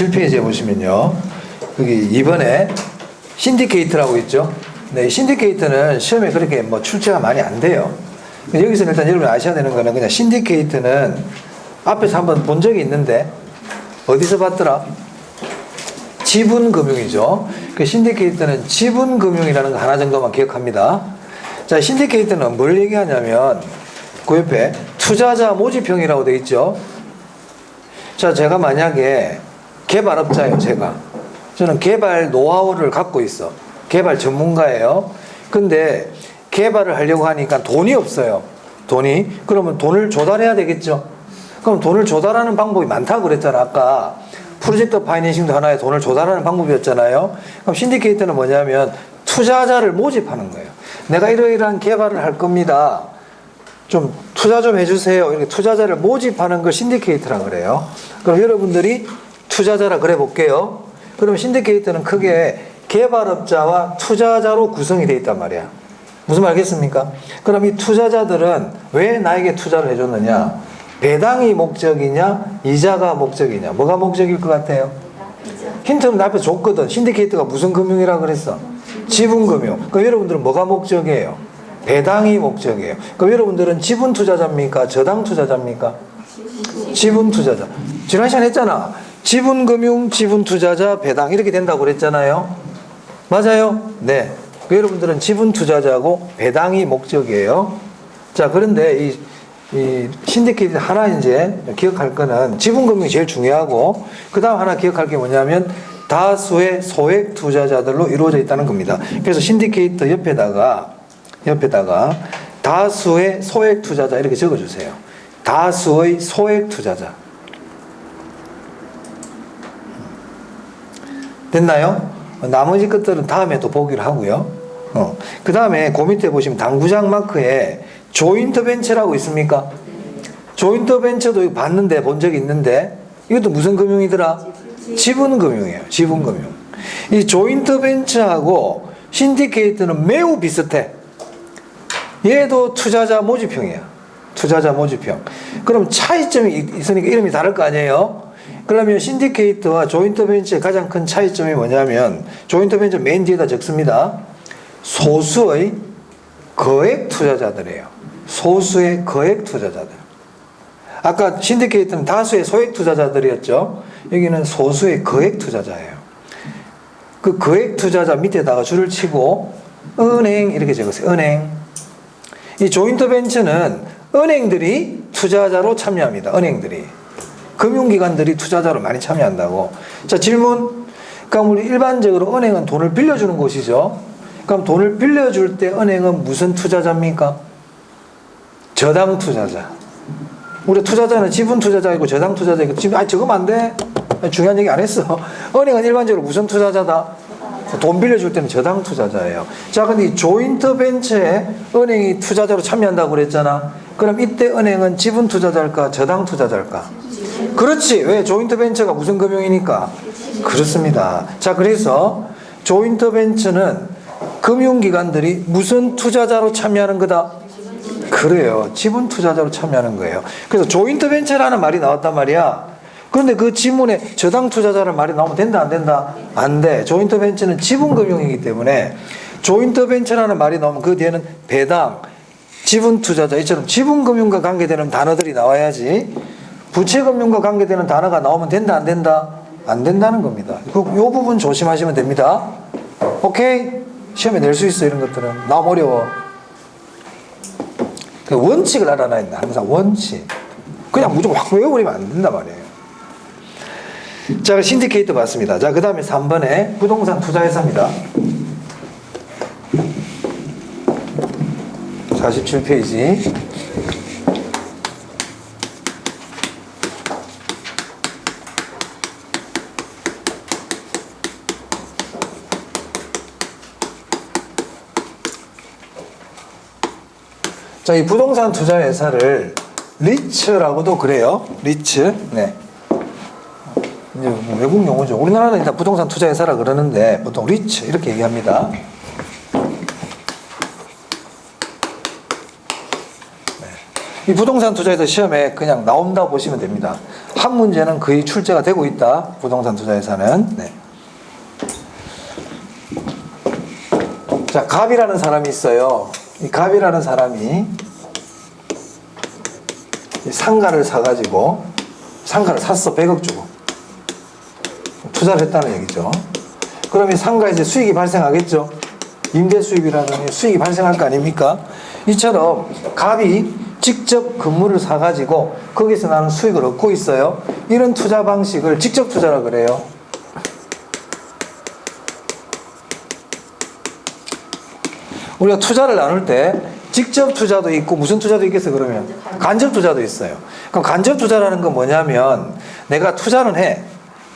47페이지에 보시면요. 여기 2번에 신디케이트라고 있죠. 네, 신디케이트는 시험에 그렇게 뭐 출제가 많이 안 돼요. 여기서는 일단 여러분이 아셔야 되는 거는 그냥 신디케이트는 앞에서 한번 본 적이 있는데 어디서 봤더라? 지분금융이죠. 그 신디케이트는 지분금융이라는 거 하나 정도만 기억합니다. 자, 신디케이트는 뭘 얘기하냐면 그 옆에 투자자 모집형이라고 되어 있죠. 자, 제가 만약에 개발업자예요. 저는 개발 노하우를 갖고 있어. 개발 전문가예요. 근데 개발을 하려고 하니까 돈이 없어요. 그러면 돈을 조달해야 되겠죠. 그럼 돈을 조달하는 방법이 많다고 그랬잖아. 아까 프로젝트 파이낸싱도 하나의 돈을 조달하는 방법이었잖아요. 그럼 신디케이트는 뭐냐면 투자자를 모집하는 거예요. 내가 이러이러한 개발을 할 겁니다. 좀 투자 좀 해주세요. 이렇게 투자자를 모집하는 걸 신디케이트라고 그래요. 그럼 여러분들이 투자자라 그래 볼게요. 그럼 신디케이트는 크게 개발업자와 투자자로 구성이 되어 있단 말이야. 무슨 말 알겠습니까? 그럼 이 투자자들은 왜 나에게 투자를 해줬느냐? 배당이 목적이냐? 이자가 목적이냐? 뭐가 목적일 것 같아요? 힌트는 나 앞에서 줬거든. 신디케이트가 무슨 금융이라고 그랬어? 지분금융. 그럼 여러분들은 뭐가 목적이에요? 배당이 목적이에요. 그럼 여러분들은 지분 투자자입니까? 저당 투자자입니까? 지분 투자자. 지난 시간에 했잖아. 지분금융, 지분 투자자, 배당 이렇게 된다고 그랬잖아요. 맞아요? 네. 여러분들은 지분 투자자고 배당이 목적이에요. 자, 그런데 이 신디케이트 하나 이제 기억할 거는 지분금융이 제일 중요하고 그 다음 하나 기억할 게 뭐냐면 다수의 소액 투자자들로 이루어져 있다는 겁니다. 그래서 신디케이트 옆에다가 다수의 소액 투자자 이렇게 적어주세요. 다수의 소액 투자자. 됐나요? 나머지 것들은 다음에 또 보기로 하고요. 그 다음에 그 밑에 보시면 당구장 마크에 조인트 벤처라고 있습니까? 조인트 벤처도 봤는데 본 적이 있는데 이것도 무슨 금융이더라? 지분금융이에요. 지분금융. 이 조인트 벤처하고 신디케이트는 매우 비슷해. 얘도 투자자 모집형이야. 투자자 모집형. 그럼 차이점이 있으니까 이름이 다를 거 아니에요? 그러면 신디케이트와 조인트 벤처의 가장 큰 차이점이 뭐냐면 조인트 벤처 맨 뒤에다 적습니다. 소수의 거액 투자자들이에요. 소수의 거액 투자자들. 아까 신디케이트는 다수의 소액 투자자들이었죠. 여기는 소수의 거액 투자자예요. 그 거액 투자자 밑에다가 줄을 치고 은행 이렇게 적었어요. 은행. 이 조인트 벤처는 은행들이 투자자로 참여합니다. 은행들이. 금융기관들이 투자자로 많이 참여한다고. 자, 질문. 그럼 우리 일반적으로 은행은 돈을 빌려주는 곳이죠. 그럼 돈을 빌려줄 때 은행은 무슨 투자자입니까? 저당 투자자. 우리 투자자는 지분 투자자이고 저당 투자자이고 지금 적으면 안 돼. 중요한 얘기 안 했어. 은행은 일반적으로 무슨 투자자다? 돈 빌려줄 때는 저당 투자자예요. 자, 근데 이 조인트 벤처에 은행이 투자자로 참여한다고 그랬잖아. 그럼 이때 은행은 지분 투자자일까? 저당 투자자일까? 그렇지. 왜? 조인트 벤처가 무슨 금융이니까? 그렇습니다. 자, 그래서 조인트 벤처는 금융기관들이 무슨 투자자로 참여하는 거다? 그래요. 지분 투자자로 참여하는 거예요. 그래서 조인트 벤처라는 말이 나왔단 말이야. 그런데 그 지문에 저당 투자자라는 말이 나오면 된다 안 된다? 안 돼. 조인트 벤처는 지분금융이기 때문에 조인트 벤처라는 말이 나오면 그 뒤에는 배당, 지분 투자자 이처럼 지분금융과 관계되는 단어들이 나와야지 부채금융과 관계되는 단어가 나오면 된다 안 된다? 안 된다는 겁니다. 이 부분 조심하시면 됩니다. 오케이? 시험에 낼 수 있어. 이런 것들은 너무 어려워. 그 원칙을 알아놔야 된다. 항상 원칙. 그냥 무조건 확 외워버리면 안 된단 말이에요. 자, 신디케이트 봤습니다. 자, 그 다음에 3번에 부동산 투자회사입니다. 47페이지. 자, 이 부동산 투자회사를 리츠라고도 그래요. 리츠. 네. 이제 뭐 외국 용어죠. 우리나라는 일단 부동산 투자회사라 그러는데 보통 리츠 이렇게 얘기합니다. 네. 이 부동산 투자회사 시험에 그냥 나온다고 보시면 됩니다. 한 문제는 거의 출제가 되고 있다. 부동산 투자에서는. 네. 자, 갑이라는 사람이 있어요. 이 갑이라는 사람이 상가를 사가지고 상가를 샀어. 100억 주고 투자를 했다는 얘기죠. 그럼 이 상가에 이제 수익이 발생하겠죠. 임대 수입이라든지 수익이 발생할 거 아닙니까? 이처럼 갑이 직접 건물을 사가지고 거기서 나는 수익을 얻고 있어요. 이런 투자 방식을 직접 투자라 그래요. 우리가 투자를 나눌 때 직접 투자도 있고 무슨 투자도 있겠어 그러면? 간접 투자도 있어요. 그럼 간접 투자라는 건 뭐냐면 내가 투자는 해.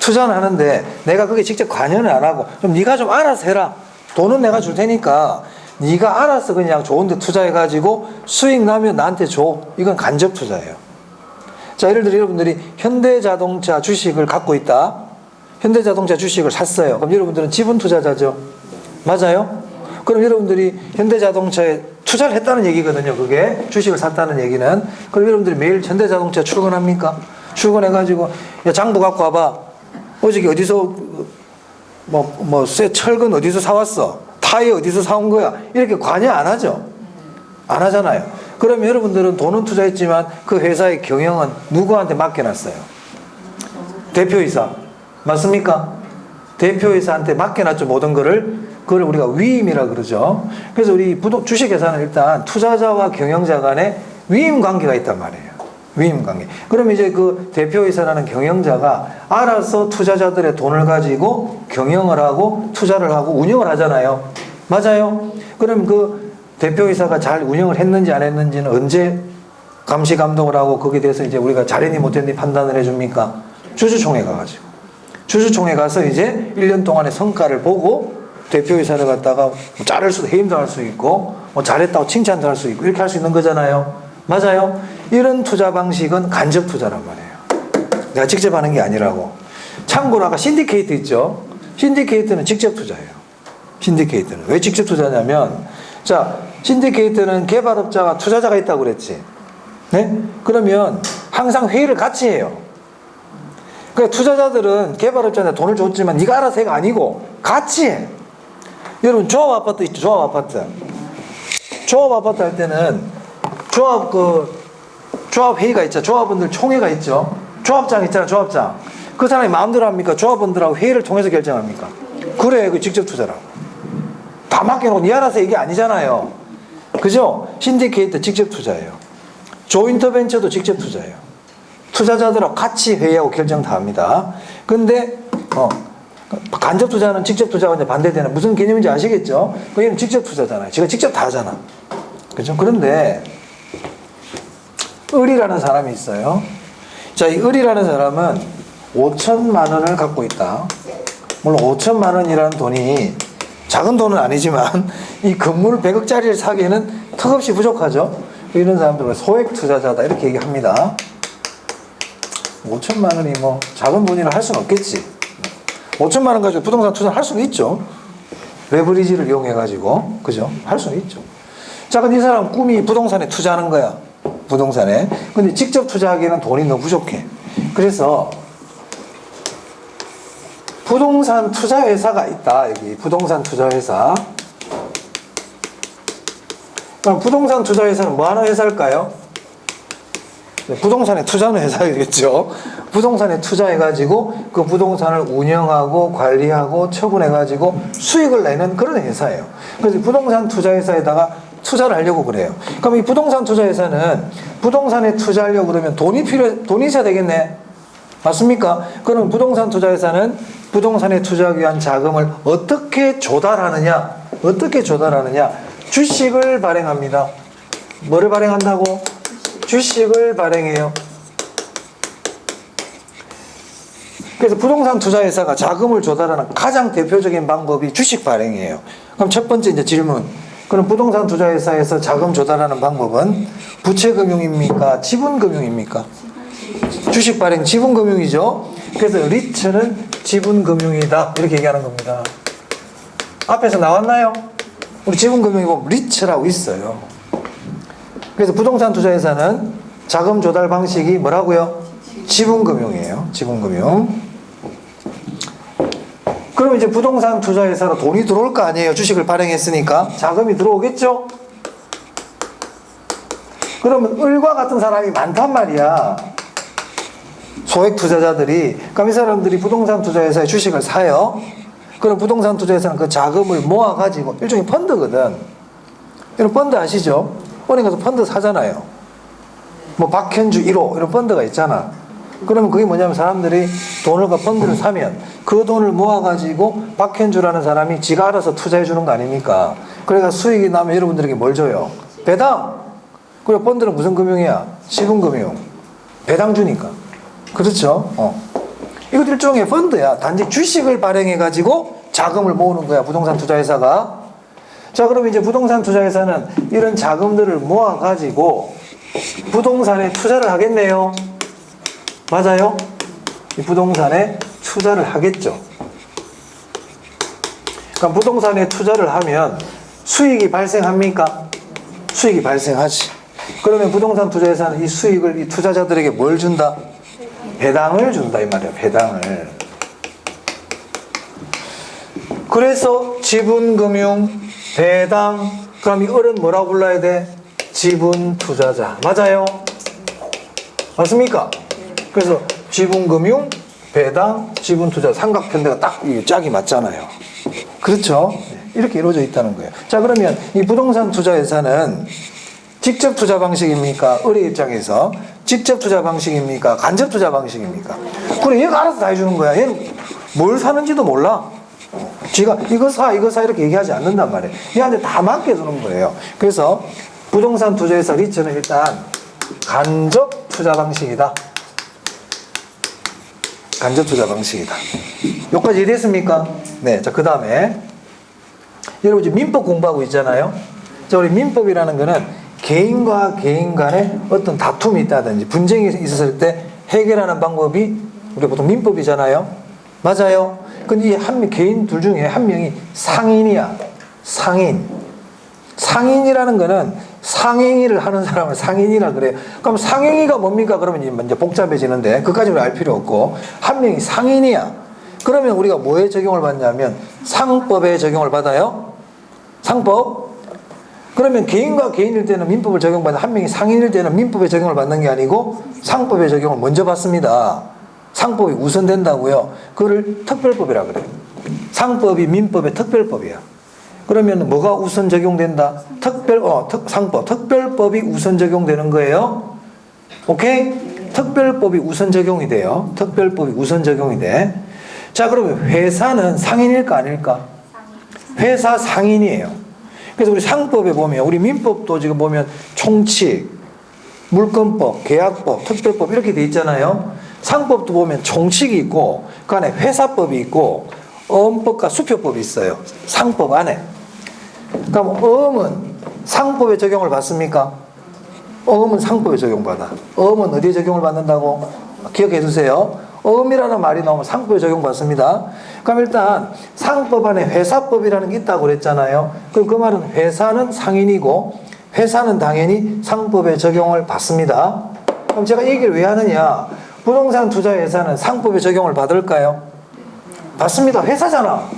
투자는 하는데 내가 그게 직접 관여는 안 하고 좀 네가 좀 알아서 해라. 돈은 내가 줄 테니까 네가 알아서 그냥 좋은 데 투자해가지고 수익 나면 나한테 줘. 이건 간접 투자예요. 자, 예를 들어 여러분들이 현대자동차 주식을 갖고 있다. 현대자동차 주식을 샀어요. 그럼 여러분들은 지분 투자자죠. 맞아요? 그럼 여러분들이 현대자동차에 투자를 했다는 얘기거든요. 그게 주식을 샀다는 얘기는. 그럼 여러분들이 매일 현대자동차 출근합니까? 출근해가지고 야 장부 갖고 와봐. 어저께 어디서 쇠 철근 어디서 사왔어? 타이어 어디서 사온 거야? 이렇게 관여 안 하죠. 안 하잖아요. 그럼 여러분들은 돈은 투자했지만 그 회사의 경영은 누구한테 맡겨놨어요? 대표이사. 맞습니까? 대표이사한테 맡겨놨죠. 모든 거를. 그걸 우리가 위임이라 그러죠. 그래서 우리 주식회사는 일단 투자자와 경영자 간에 위임 관계가 있단 말이에요. 위임 관계. 그럼 이제 그 대표이사라는 경영자가 알아서 투자자들의 돈을 가지고 경영을 하고 투자를 하고 운영을 하잖아요. 맞아요? 그럼 그 대표이사가 잘 운영을 했는지 안 했는지는 언제 감시 감독을 하고 거기에 대해서 이제 우리가 잘했니 못했니 판단을 해줍니까? 주주총회 가가지고. 주주총회 가서 이제 1년 동안의 성과를 보고 대표이사를 갖다가 자를 수도 해임도 할 수 있고 잘했다고 칭찬도 할 수 있고 이렇게 할 수 있는 거잖아요. 맞아요? 이런 투자 방식은 간접 투자란 말이에요. 내가 직접 하는 게 아니라고. 참고로 아까 신디케이트 있죠? 신디케이트는 직접 투자예요. 신디케이트는. 왜 직접 투자냐면 자, 신디케이트는 개발업자와 투자자가 있다고 그랬지. 네? 그러면 항상 회의를 같이 해요. 그러니까 투자자들은 개발업자한테 돈을 줬지만 네가 알아서 해가 아니고 같이 해. 여러분 조합 아파트 있죠? 조합 아파트. 조합 아파트 할 때는 조합 회의가 있죠. 조합원들 총회가 있죠. 조합장 있잖아. 조합장. 그 사람이 마음대로 합니까? 조합원들하고 회의를 통해서 결정합니까? 그래, 그 직접 투자라고. 다 맡겨놓고 니 알아서 이게 아니잖아요. 그죠? 신디케이트 직접 투자예요. 조인트 벤처도 직접 투자예요. 투자자들하고 같이 회의하고 결정 다 합니다. 근데 간접 투자는 직접 투자와 이제 반대되는 무슨 개념인지 아시겠죠? 얘는 직접 투자잖아요. 제가 직접 다 하잖아. 그죠? 그런데 을이라는 사람이 있어요. 자, 이 을이라는 사람은 5천만 원을 갖고 있다. 물론 5천만 원이라는 돈이 작은 돈은 아니지만 이 건물 100억짜리를 사기에는 턱없이 부족하죠. 이런 사람들은 소액 투자자다 이렇게 얘기합니다. 5천만 원이 뭐 작은 돈이라 할 수는 없겠지. 5천만 원 가지고 부동산 투자를 할 수는 있죠. 레버리지를 이용해 가지고 그죠? 할 수는 있죠. 자, 근데 이 사람 꿈이 부동산에 투자하는 거야. 부동산에. 근데 직접 투자하기에는 돈이 너무 부족해. 그래서 부동산 투자회사가 있다. 여기 부동산 투자회사. 그럼 부동산 투자회사는 뭐 하는 회사일까요? 부동산에 투자하는 회사겠죠. 부동산에 투자해가지고 그 부동산을 운영하고 관리하고 처분해가지고 수익을 내는 그런 회사예요. 그래서 부동산 투자회사에다가 투자를 하려고 그래요. 그럼 이 부동산 투자회사는 부동산에 투자하려고 그러면 돈이 있어야 되겠네. 맞습니까? 그럼 부동산 투자회사는 부동산에 투자하기 위한 자금을 어떻게 조달하느냐? 어떻게 조달하느냐? 주식을 발행합니다. 뭐를 발행한다고? 주식을 발행해요. 그래서 부동산 투자회사가 자금을 조달하는 가장 대표적인 방법이 주식 발행이에요. 그럼 첫 번째 이제 질문. 그럼 부동산 투자회사에서 자금 조달하는 방법은 부채금융입니까? 지분금융입니까? 주식 발행 지분금융이죠. 그래서 리츠는 지분금융이다 이렇게 얘기하는 겁니다. 앞에서 나왔나요? 우리 지분금융이 보면 리츠라고 있어요. 그래서 부동산 투자회사는 자금 조달 방식이 뭐라고요? 지분금융이에요. 지분금융. 그럼 이제 부동산 투자회사로 돈이 들어올 거 아니에요. 주식을 발행했으니까. 자금이 들어오겠죠? 그러면 을과 같은 사람이 많단 말이야. 소액 투자자들이. 그럼 이 사람들이 부동산 투자회사에 주식을 사요. 그럼 부동산 투자회사는 그 자금을 모아가지고, 일종의 펀드거든. 이런 펀드 아시죠? 은행 가서 펀드 사잖아요. 뭐 박현주 1호 이런 펀드가 있잖아. 그러면 그게 뭐냐면 사람들이 돈을 그 펀드를 사면 그 돈을 모아가지고 박현주라는 사람이 지가 알아서 투자해 주는 거 아닙니까? 그러니까 수익이 나면 여러분들에게 뭘 줘요? 배당! 그리고 펀드는 무슨 금융이야? 지분금융. 배당 주니까. 그렇죠? 이것도 일종의 펀드야. 단지 주식을 발행해가지고 자금을 모으는 거야. 부동산 투자회사가. 자, 그럼 이제 부동산 투자회사는 이런 자금들을 모아가지고 부동산에 투자를 하겠네요. 맞아요? 이 부동산에 투자를 하겠죠. 그럼 부동산에 투자를 하면 수익이 발생합니까? 수익이 발생하지. 그러면 부동산 투자회사는 이 수익을 이 투자자들에게 뭘 준다? 배당을 준다 이 말이야. 배당을. 그래서 지분금융, 배당. 그럼 이 을은 뭐라고 불러야 돼? 지분투자자. 맞아요? 맞습니까? 그래서 지분금융, 배당, 지분투자 삼각편대가 딱 이 짝이 맞잖아요. 그렇죠? 이렇게 이루어져 있다는 거예요. 자, 그러면 이 부동산 투자회사는 직접 투자 방식입니까? 을의 입장에서 직접 투자 방식입니까? 간접 투자 방식입니까? 그래, 얘가 알아서 다 해주는 거야. 얘는 뭘 사는지도 몰라. 지가 이거 사 이렇게 얘기하지 않는단 말이에요. 얘한테 다 맡겨두는 거예요. 그래서 부동산 투자회사 리츠는 일단 간접 투자 방식이다. 간접 투자 방식이다. 여기까지 이해됐습니까? 네. 자, 그 다음에 여러분 지금 민법 공부하고 있잖아요. 자, 우리 민법이라는 거는 개인과 개인 간에 어떤 다툼이 있다든지 분쟁이 있었을 때 해결하는 방법이 우리 보통 민법이잖아요. 맞아요. 근데 이 개인 둘 중에 한 명이 상인이야. 상인. 상인이라는 거는 상행위를 하는 사람을 상인이라 그래요. 그럼 상행위가 뭡니까? 그러면 이제 복잡해지는데 그까지 우리 알 필요 없고 한 명이 상인이야. 그러면 우리가 뭐에 적용을 받냐면 상법에 적용을 받아요. 상법. 그러면 개인과 개인일 때는 민법을 적용받는 한 명이 상인일 때는 민법에 적용을 받는 게 아니고 상법에 적용을 먼저 받습니다. 상법이 우선된다고요. 그거를 특별법이라 그래요. 상법이 민법의 특별법이야. 그러면 뭐가 우선 적용된다? 상법, 특별법이 우선 적용되는 거예요. 오케이? 특별법이 우선 적용이 돼요. 특별법이 우선 적용이 돼. 자, 그러면 회사는 상인일까 아닐까? 회사 상인이에요. 그래서 우리 상법에 보면, 우리 민법도 지금 보면 총칙, 물권법, 계약법, 특별법 이렇게 돼 있잖아요. 상법도 보면 총칙이 있고 그 안에 회사법이 있고 어음법과 수표법이 있어요. 상법 안에. 그럼 어음은 상법에 적용을 받습니까? 어음은 상법에 적용받아. 어음은 어디에 적용을 받는다고? 기억해 두세요. 어음이라는 말이 나오면 상법에 적용받습니다. 그럼 일단 상법 안에 회사법이라는 게 있다고 그랬잖아요. 그럼 그 말은 회사는 상인이고 회사는 당연히 상법에 적용을 받습니다. 그럼 제가 이 얘기를 왜 하느냐? 부동산 투자회사는 상법에 적용을 받을까요? 받습니다. 회사잖아.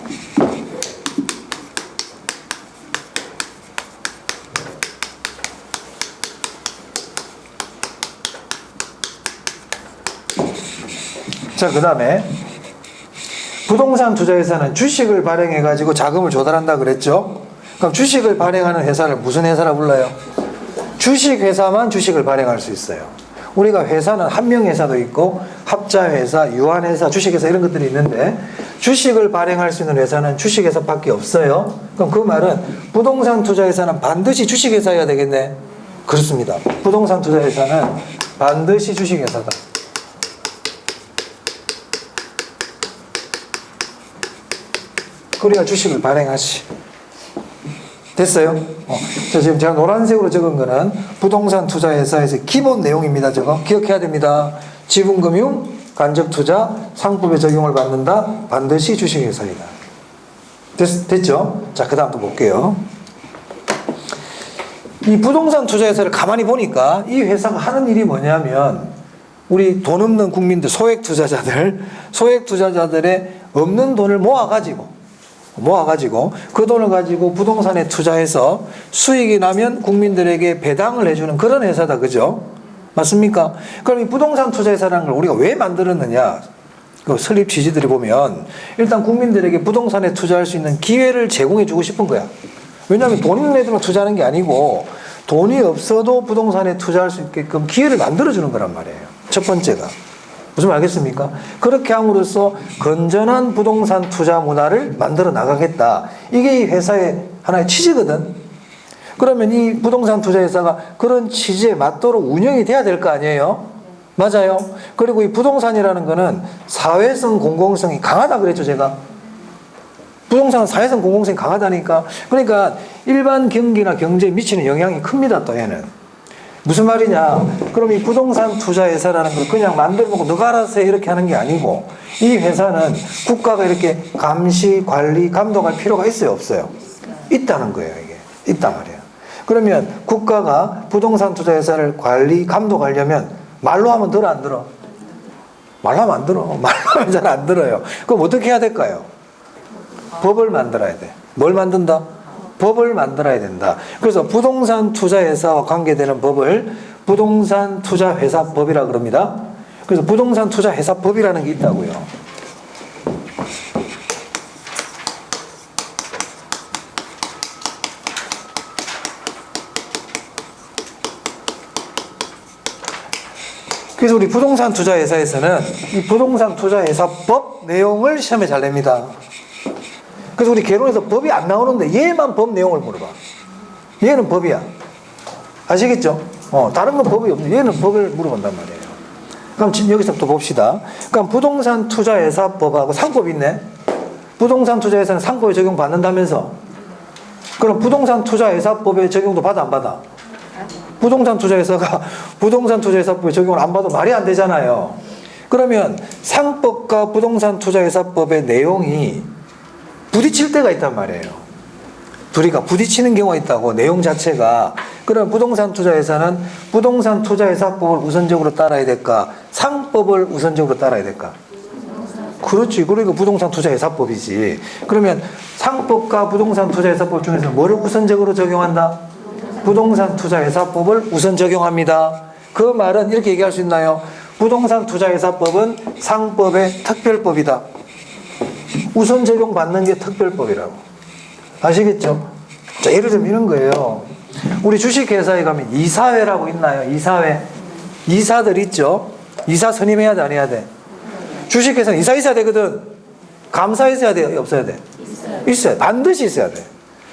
자, 그 다음에 부동산 투자회사는 주식을 발행해가지고 자금을 조달한다 그랬죠? 그럼 주식을 발행하는 회사를 무슨 회사라 불러요? 주식회사만 주식을 발행할 수 있어요. 우리가 회사는 한명회사도 있고 합자회사, 유한회사, 주식회사 이런 것들이 있는데 주식을 발행할 수 있는 회사는 주식회사밖에 없어요. 그럼 그 말은 부동산 투자회사는 반드시 주식회사여야 되겠네? 그렇습니다. 부동산 투자회사는 반드시 주식회사다. 그래야 주식을 발행하지. 됐어요? 자, 지금 제가 노란색으로 적은 거는 부동산 투자회사에서 기본 내용입니다. 저거 기억해야 됩니다. 지분금융, 간접투자, 상법에 적용을 받는다. 반드시 주식회사이다. 됐죠? 자, 그 다음 또 볼게요. 이 부동산 투자회사를 가만히 보니까 이 회사가 하는 일이 뭐냐면 우리 돈 없는 국민들, 소액 투자자들의 없는 돈을 모아가지고 그 돈을 가지고 부동산에 투자해서 수익이 나면 국민들에게 배당을 해주는 그런 회사다. 그죠? 맞습니까? 그럼 이 부동산 투자회사라는 걸 우리가 왜 만들었느냐? 그 설립 취지들이 보면 일단 국민들에게 부동산에 투자할 수 있는 기회를 제공해 주고 싶은 거야. 왜냐하면 돈 있는 애들만 투자하는 게 아니고 돈이 없어도 부동산에 투자할 수 있게끔 기회를 만들어주는 거란 말이에요. 첫 번째가. 무슨 말 알겠습니까? 그렇게 함으로써 건전한 부동산 투자 문화를 만들어 나가겠다. 이게 이 회사의 하나의 취지거든. 그러면 이 부동산 투자회사가 그런 취지에 맞도록 운영이 돼야 될 거 아니에요? 맞아요. 그리고 이 부동산이라는 거는 사회성, 공공성이 강하다 그랬죠, 제가. 부동산은 사회성, 공공성이 강하다니까. 그러니까 일반 경기나 경제에 미치는 영향이 큽니다, 또 얘는. 무슨 말이냐? 그럼 이 부동산 투자회사라는 걸 그냥 만들어놓고 너가 알아서 해 이렇게 하는 게 아니고 이 회사는 국가가 이렇게 감시, 관리, 감독할 필요가 있어요, 없어요? 있다는 거예요, 이게. 있단 말이에요. 그러면 국가가 부동산 투자회사를 관리, 감독하려면 말로 하면 들어, 안 들어? 말로 하면 안 들어. 말로 하면 잘 안 들어요. 그럼 어떻게 해야 될까요? 법을 만들어야 돼. 뭘 만든다? 법을 만들어야 된다. 그래서 부동산 투자회사와 관계되는 법을 부동산 투자회사법이라 그럽니다. 그래서 부동산 투자회사법이라는 게 있다고요. 그래서 우리 부동산 투자회사에서는 이 부동산 투자회사법 내용을 시험에 잘 냅니다. 그래서 우리 개론에서 법이 안 나오는데 얘만 법 내용을 물어봐. 얘는 법이야. 아시겠죠? 다른 건 법이 없는데 얘는 법을 물어본단 말이에요. 그럼 지금 여기서부터 봅시다. 그럼 부동산 투자회사법하고 상법이 있네. 부동산 투자회사는 상법에 적용받는다면서. 그럼 부동산 투자회사법에 적용도 받아 안 받아? 부동산 투자회사가 부동산 투자회사법에 적용을 안 받아도 말이 안 되잖아요. 그러면 상법과 부동산 투자회사법의 내용이 부딪힐 때가 있단 말이에요. 둘이가 부딪히는 경우가 있다고, 내용 자체가. 그럼 부동산 투자회사는 부동산 투자회사법을 우선적으로 따라야 될까? 상법을 우선적으로 따라야 될까? 그렇지. 그러니까 부동산 투자회사법이지. 그러면 상법과 부동산 투자회사법 중에서 뭐를 우선적으로 적용한다? 부동산 투자회사법을 우선 적용합니다. 그 말은 이렇게 얘기할 수 있나요? 부동산 투자회사법은 상법의 특별법이다. 우선 적용받는 게 특별법이라고. 아시겠죠? 자, 예를 들면 이런 거예요. 우리 주식회사에 가면 이사회라고 있나요? 이사회. 이사들 있죠? 이사 선임해야 돼, 안 해야 돼? 주식회사는 이사 있어야 되거든. 감사 있어야 돼, 없어야 돼? 있어요. 반드시 있어야 돼.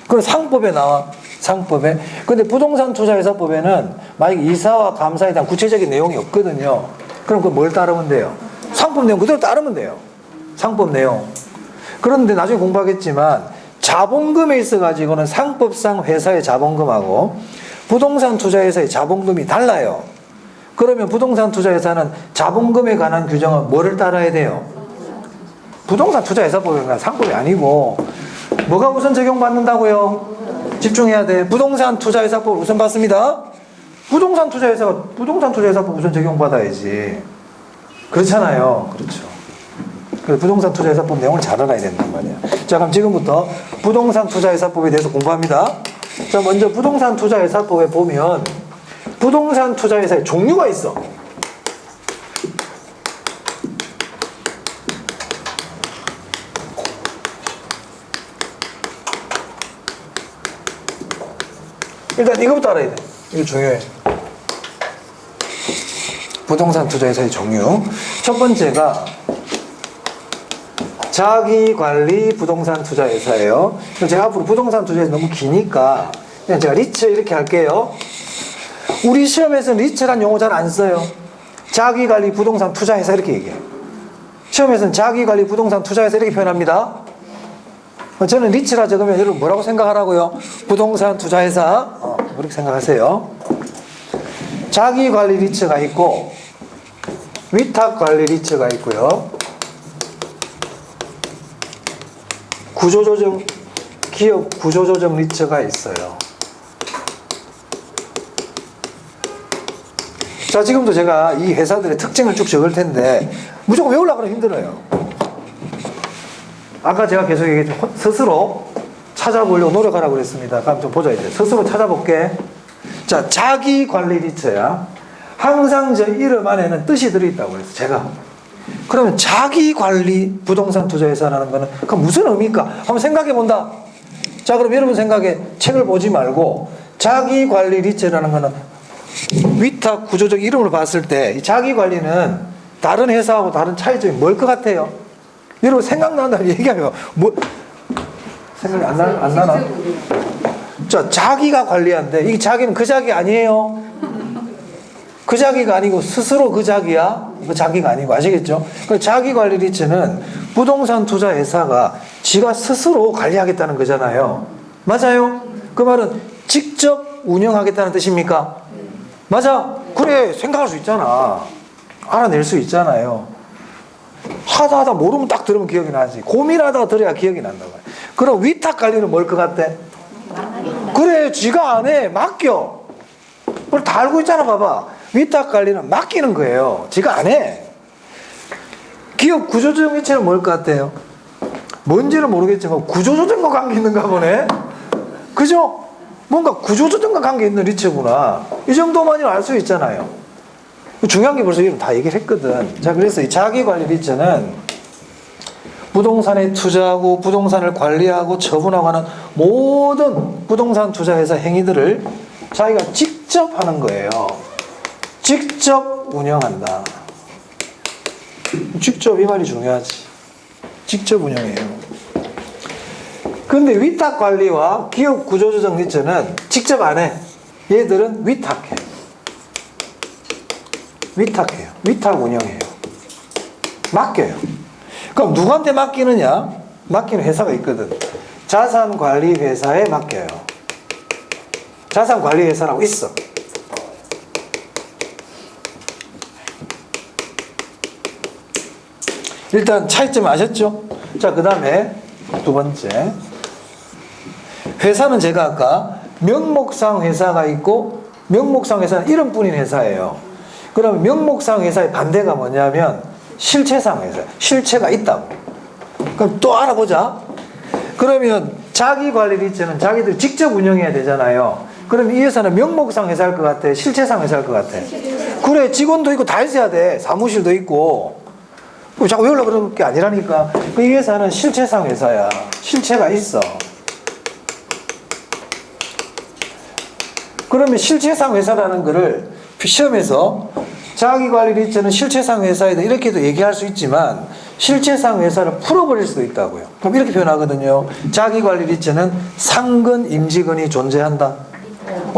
그럼 상법에 나와. 상법에. 근데 부동산 투자회사법에는 만약에 이사와 감사에 대한 구체적인 내용이 없거든요. 그럼 그걸 뭘 따르면 돼요? 상법 내용 그대로 따르면 돼요. 상법 내용. 그런데 나중에 공부하겠지만 자본금에 있어가지고는 상법상 회사의 자본금하고 부동산 투자회사의 자본금이 달라요. 그러면 부동산 투자회사는 자본금에 관한 규정은 뭐를 따라야 돼요? 부동산 투자회사법이 상법이 아니고 뭐가 우선 적용받는다고요? 집중해야 돼. 부동산 투자회사법을 우선 받습니다. 부동산 투자회사법 우선 적용받아야지. 그렇잖아요. 그렇죠. 그래서 부동산 투자회사법 내용을 잘 알아야 된단 말이에요. 자, 그럼 지금부터 부동산 투자회사법에 대해서 공부합니다. 자, 먼저 부동산 투자회사법에 보면 부동산 투자회사의 종류가 있어. 일단 이거부터 알아야 돼. 이거 중요해. 부동산 투자회사의 종류. 첫 번째가 자기관리 부동산 투자회사예요. 제가 앞으로 부동산 투자회사 너무 기니까 그냥 제가 리츠 이렇게 할게요. 우리 시험에서는 리츠란 용어 잘 안 써요. 자기관리 부동산 투자회사 이렇게 얘기해요. 시험에서는 자기관리 부동산 투자회사 이렇게 표현합니다. 저는 리츠라 적으면 여러분 뭐라고 생각하라고요? 부동산 투자회사. 그렇게 생각하세요. 자기관리 리츠가 있고 위탁관리 리츠가 있고요. 구조조정, 기업 구조조정 리츠가 있어요. 자, 지금도 제가 이 회사들의 특징을 쭉 적을 텐데 무조건 외우려고 하면 힘들어요. 아까 제가 계속 얘기했죠. 스스로 찾아보려고 노력하라고 그랬습니다. 그럼 좀 보자 이제. 스스로 찾아볼게. 자, 자기관리 리처야. 항상 저 이름 안에는 뜻이 들어있다고 그랬어, 제가. 그러면 자기관리 부동산 투자회사라는 거는 그럼 무슨 의미일까? 한번 생각해 본다. 자, 그럼 여러분 생각에 책을 보지 말고 자기관리 리처라는 거는 위탁 구조적 이름을 봤을 때 이 자기관리는 다른 회사하고 다른 차이점이 뭘 것 같아요? 여러분 생각난다면 얘기하면 뭐 생각이 안 나나? 자, 자기가 관리한데 이 자기는 그 자기 아니에요. 그 자기가 아니고 스스로 그 자기야. 그 자기가 아니고 아시겠죠? 그 자기관리 리츠는 부동산 투자 회사가 지가 스스로 관리하겠다는 거잖아요. 맞아요? 그 말은 직접 운영하겠다는 뜻입니까? 맞아. 그래, 생각할 수 있잖아. 알아낼 수 있잖아요. 하다 모르면 딱 들으면 기억이 나지. 고민하다가 들어야 기억이 난다고. 그럼 위탁 관리는 뭘 것 같아? 그래, 지가 안 해. 맡겨. 그걸 다 알고 있잖아. 봐봐. 위탁 관리는 맡기는 거예요. 지가 안 해. 기업 구조조정 리츠는 뭘 것 같아요? 뭔지는 모르겠지만 구조조정과 관계 있는가 보네. 그죠? 뭔가 구조조정과 관계 있는 리츠구나. 이 정도만이면 알 수 있잖아요. 중요한 게 벌써 이름 다 얘기를 했거든. 자, 그래서 이 자기관리 리츠는 부동산에 투자하고 부동산을 관리하고 처분하고 하는 모든 부동산 투자회사 행위들을 자기가 직접 하는 거예요. 직접 운영한다. 직접 이 말이 중요하지. 직접 운영해요. 근데 위탁관리와 기업 구조조정 리츠는 직접 안 해. 얘들은 위탁해. 위탁해요. 위탁 운영해요. 맡겨요. 그럼 누구한테 맡기느냐? 맡기는 회사가 있거든. 자산관리회사에 맡겨요. 자산관리회사라고 있어. 일단 차이점 아셨죠? 자, 그 다음에 두 번째. 회사는 제가 아까 명목상 회사가 있고 명목상 회사는 이름뿐인 회사예요. 그러면 명목상 회사의 반대가 뭐냐면 실체상 회사. 실체가 있다고. 그럼 또 알아보자. 그러면 자기관리 리츠는 자기들 직접 운영해야 되잖아요. 그럼 이 회사는 명목상 회사일 것 같아? 실체상 회사일 것 같아? 그래, 직원도 있고 다 있어야 돼. 사무실도 있고. 자꾸 외우려고 그러는 게 아니라니까. 이 회사는 실체상 회사야. 실체가 있어. 그러면 실체상 회사라는 거를 시험에서 자기관리 리츠는 실체상 회사이다 이렇게도 얘기할 수 있지만 실체상 회사를 풀어버릴 수도 있다고요. 그럼 이렇게 표현하거든요. 자기관리 리츠는 상근 임직원이 존재한다.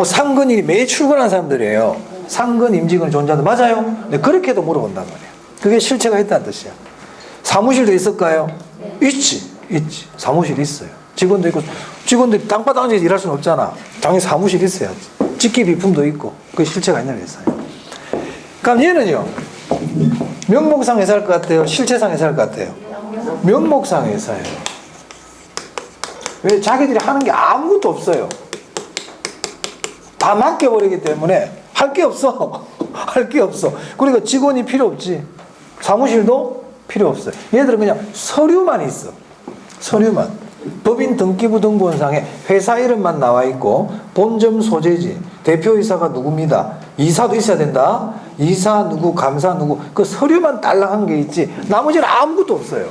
상근이 매일 출근하는 사람들이에요. 상근 임직원이 존재한다. 맞아요? 네, 그렇게도 물어본단 말이에요. 그게 실체가 있다는 뜻이야. 사무실도 있을까요? 있지. 사무실 있어요. 직원도 있고, 직원들이 땅바닥 앉아서 일할 수는 없잖아. 당연히 사무실 있어야지. 직기 비품도 있고, 그게 실체가 있는 회사예요. 그럼 얘는요, 명목상 회사일 것 같아요? 실체상 회사일 것 같아요? 명목상 회사예요. 왜? 자기들이 하는 게 아무것도 없어요. 다 맡겨버리기 때문에 할 게 없어. 할 게 없어. 그러니까 직원이 필요 없지. 사무실도 필요 없어요. 얘들은 그냥 서류만 있어. 서류만. 법인 등기부 등본상에 회사 이름만 나와 있고 본점 소재지, 대표이사가 누굽니다. 이사도 있어야 된다. 이사 누구, 감사 누구. 그 서류만 딸랑한 게 있지 나머지는 아무것도 없어요.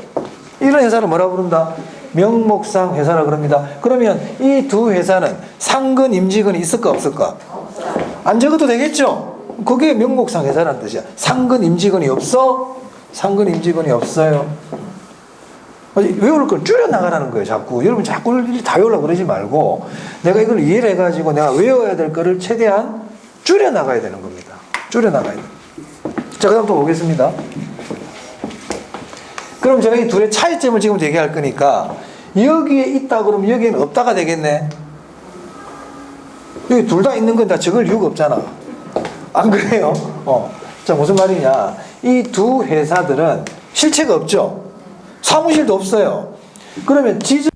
이런 회사를 뭐라 부른다? 명목상 회사라 그럽니다. 그러면 이 두 회사는 상근 임직원이 있을까 없을까? 안 적어도 되겠죠? 그게 명목상 회사라는 뜻이야. 상근 임직원이 없어? 상근 임직원이 없어요. 외울 걸 줄여나가라는 거예요. 자꾸 여러분 자꾸 다 외우려고 그러지 말고 내가 이걸 이해를 해가지고 내가 외워야 될 거를 최대한 줄여나가야 되는 겁니다. 줄여나가야 돼요. 자, 그 다음 또 보겠습니다. 그럼 제가 이 둘의 차이점을 지금 얘기할 거니까 여기에 있다 그러면 여기에는 없다가 되겠네. 여기 둘 다 있는 건 다 적을 이유가 없잖아. 안 그래요? 자, 무슨 말이냐. 이 두 회사들은 실체가 없죠. 사무실도 없어요. 그러면 지적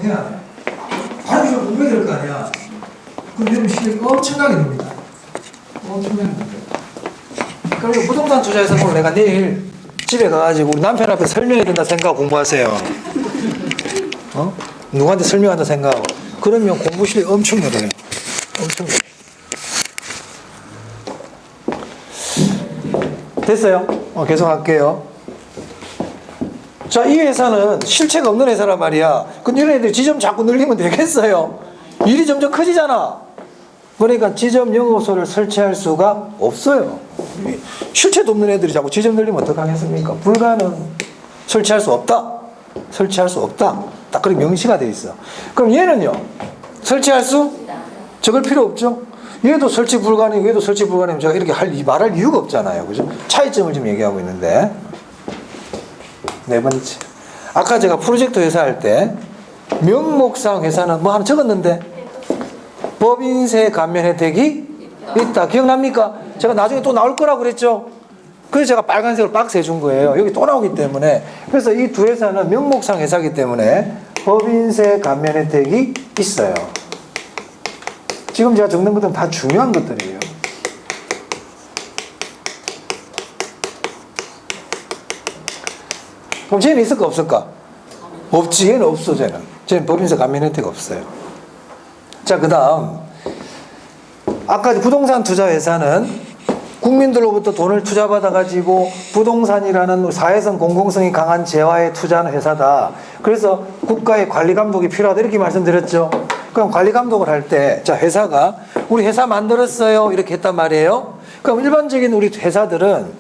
해야 돼. 바로 이거 공부해야 될 거 아니야. 그럼 여러분 실력이 엄청나게 됩니다. 엄청나게 됩니다. 그럼 이 부동산 투자에서 오늘 내가 내일 집에 가가지고 우리 남편 앞에 설명해야 된다 생각하고 공부하세요. 누구한테 설명한다 생각하고. 그러면 공부 실력이 엄청 늘어요. 엄청 늘어요. 됐어요? 계속 할게요. 자, 이 회사는 실체가 없는 회사란 말이야. 근데 이런 애들 지점 자꾸 늘리면 되겠어요? 일이 점점 커지잖아. 그러니까 지점 영업소를 설치할 수가 없어요. 실체도 없는 애들이 자꾸 지점 늘리면 어떡하겠습니까? 불가능. 설치할 수 없다. 설치할 수 없다. 딱 그렇게 명시가 돼 있어. 그럼 얘는요? 설치할 수? 적을 필요 없죠? 얘도 설치 불가능, 얘도 설치 불가능. 제가 이렇게 말할 이유가 없잖아요. 그죠? 차이점을 지금 얘기하고 있는데. 네 번째. 아까 제가 프로젝트 회사 할 때, 명목상 회사는 뭐 하나 적었는데, 법인세 감면 혜택이 있다. 기억납니까? 제가 나중에 또 나올 거라고 그랬죠? 그래서 제가 빨간색으로 박스 해준 거예요. 여기 또 나오기 때문에. 그래서 이 두 회사는 명목상 회사이기 때문에 법인세 감면 혜택이 있어요. 지금 제가 적는 것들은 다 중요한 것들이에요. 그럼 쟤는 있을까 없을까? 없지. 얘는 없어. 쟤는 법인세 감면 혜택 없어요. 자, 그 다음 아까 부동산 투자 회사는 국민들로부터 돈을 투자받아가지고 부동산이라는 사회성 공공성이 강한 재화에 투자하는 회사다. 그래서 국가의 관리 감독이 필요하다 이렇게 말씀드렸죠. 그럼 관리 감독을 할 때, 자, 회사가 우리 회사 만들었어요 이렇게 했단 말이에요. 그럼 일반적인 우리 회사들은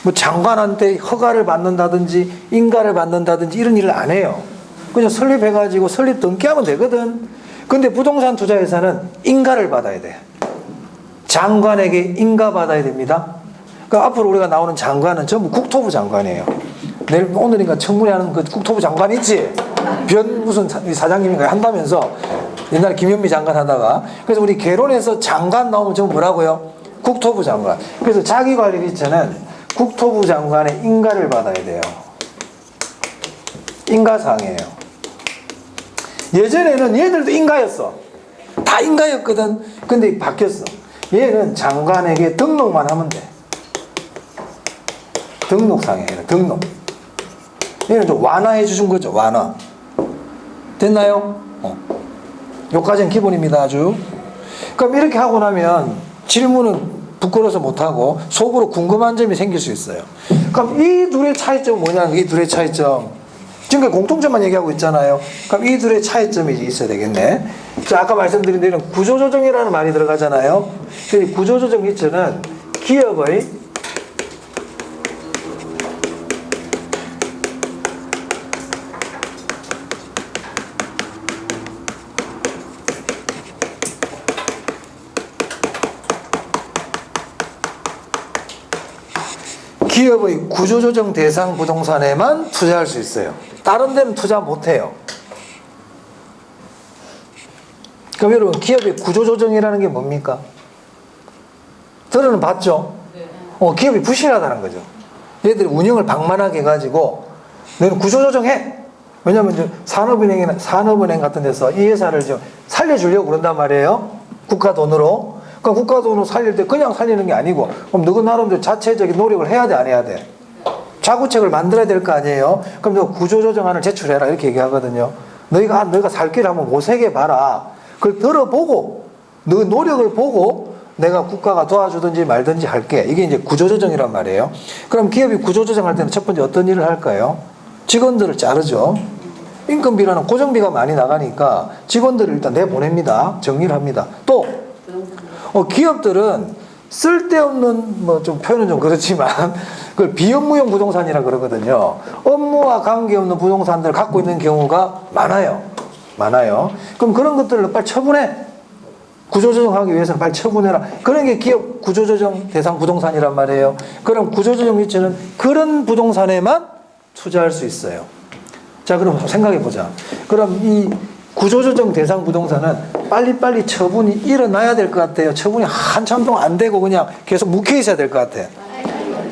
뭐 장관한테 허가를 받는다든지 인가를 받는다든지 이런 일을 안 해요. 그냥 설립해가지고 설립 등기하면 되거든. 근데 부동산 투자 회사는 인가를 받아야 돼. 장관에게 인가 받아야 됩니다. 그러니까 앞으로 우리가 나오는 장관은 전부 국토부 장관이에요. 내일 오늘인가 청문회 하는 그 국토부 장관 있지? 변 무슨 사장님인가 한다면서 옛날에 김현미 장관 하다가. 그래서 우리 개론에서 장관 나오면 전부 뭐라고요? 국토부 장관. 그래서 자기관리비처는 국토부 장관의 인가를 받아야 돼요. 인가사항이에요. 예전에는 얘들도 인가였어. 다 인가였거든. 근데 바뀌었어. 얘는 장관에게 등록만 하면 돼. 등록상이에요. 등록. 얘는 좀 완화해 주신 거죠. 완화. 됐나요? 요까지는 기본입니다. 아주. 그럼 이렇게 하고 나면 질문은 부끄러워서 못하고 속으로 궁금한 점이 생길 수 있어요. 그럼 이 둘의 차이점은 뭐냐는 이 둘의 차이점. 지금까지 공통점만 얘기하고 있잖아요. 그럼 이 둘의 차이점이 있어야 되겠네. 자, 아까 말씀드린 대로 구조조정이라는 말이 들어가잖아요. 구조조정 기초는 기업의 구조조정 대상 부동산에만 투자할 수 있어요. 다른 데는 투자 못해요. 그럼 여러분, 기업의 구조조정이라는 게 뭡니까? 들어는 봤죠? 기업이 부실하다는 거죠. 얘들이 운영을 방만하게 해가지고 너는 구조조정해. 왜냐하면 이제 산업은행 같은 데서 이 회사를 좀 살려주려고 그런단 말이에요. 국가 돈으로. 그러니까 국가 돈으로 살릴 때 그냥 살리는 게 아니고, 그럼 너그 나름대로 자체적인 노력을 해야 돼, 안 해야 돼? 자구책을 만들어야 될 거 아니에요? 그럼 너 구조조정안을 제출해라 이렇게 얘기하거든요. 너희가 살 길을 한번 모색해 봐라. 그걸 들어보고 너 노력을 보고 내가 국가가 도와주든지 말든지 할게. 이게 이제 구조조정이란 말이에요. 그럼 기업이 구조조정할 때는 첫 번째 어떤 일을 할까요? 직원들을 자르죠. 인건비라는 고정비가 많이 나가니까 직원들을 일단 내보냅니다. 정리를 합니다. 또 기업들은 쓸데없는 뭐 좀 표현은 좀 그렇지만 그걸 비업무용 부동산이라 그러거든요. 업무와 관계없는 부동산들을 갖고 있는 경우가 많아요. 그럼 그런 것들을 빨리 처분해. 구조조정하기 위해서는 빨리 처분해라. 그런 게 기업 구조조정 대상 부동산이란 말이에요. 그럼 구조조정 위치는 그런 부동산에만 투자할 수 있어요. 자, 그럼 생각해 보자. 그럼 이 구조조정 대상 부동산은 빨리빨리 처분이 일어나야 될 것 같아요. 처분이 한참 동안 안 되고 그냥 계속 묵혀 있어야 될 것 같아.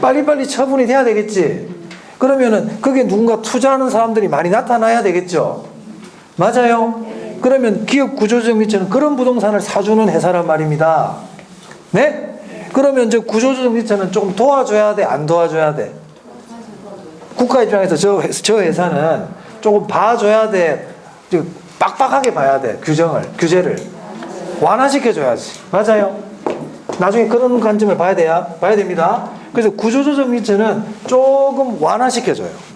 빨리빨리 처분이 돼야 되겠지. 그러면은 그게 누군가 투자하는 사람들이 많이 나타나야 되겠죠. 맞아요? 그러면 기업 구조조정 지체는 그런 부동산을 사주는 회사란 말입니다. 네? 그러면 저 구조조정 지체는 조금 도와줘야 돼, 안 도와줘야 돼? 국가 입장에서 저 회사는 조금 봐줘야 돼, 빡빡하게 봐야 돼. 규제를 완화시켜줘야지. 맞아요? 나중에 그런 관점을 봐야 됩니다. 그래서 구조조정 지체는 조금 완화시켜줘요.